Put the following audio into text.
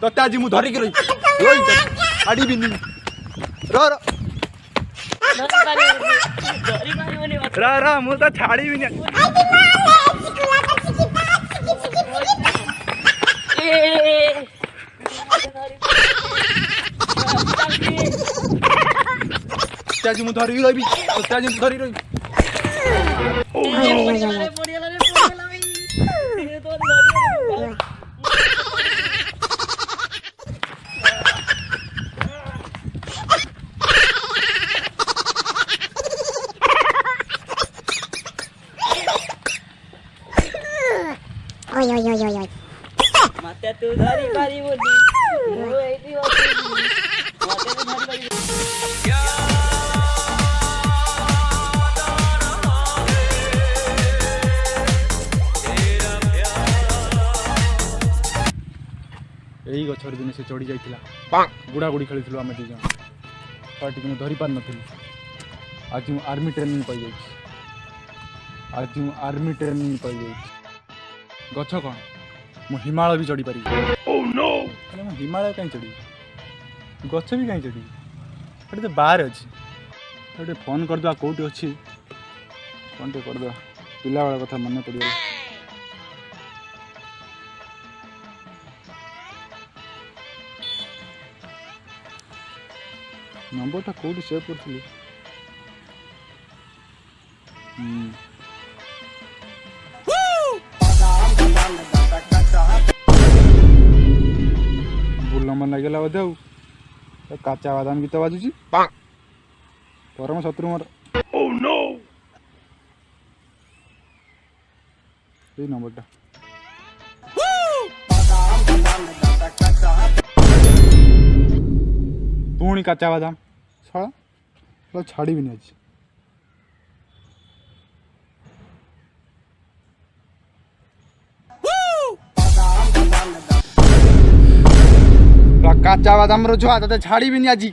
तो आज मुझे धरिक रही छाड़ी भी नहीं मु तो छाड़ी भी नहीं आज मुझे धरिक रही आज धरी रही मते तू धरी पारी बोली मु एठी होती मते तू धरी पारी यही गछर दिन से चढ़ी जाइथिला गुड़ा गुड़ी खेलु आम दी जन पार्टी को धरी पार नथिली आज मु आर्मी ट्रेनिंग पाई जाइछि आज मु आर्मी ट्रेनिंग पाई जाइछि गछ कौन मु हिमालय भी चढ़ी पारि ओह नो मु हिमालय कहीं चढ़ी गछ भी कहीं चढ़ी तो बाहर अच्छी तो फोन कर दवा कौटी अच्छी फोन टे कर दवा पिला वाला कथा मन पड़े नंबर टा कौटी सेव करथली मन लगे बोधे काचा बादाम गीत बाजुची परम शत्रु मोर नंबरटा पुणी काचा बादाम साला छाड़ी भी नहीं अच्छी काचा बादाम रो छुआ तो छाड़ी भी नहीं आजी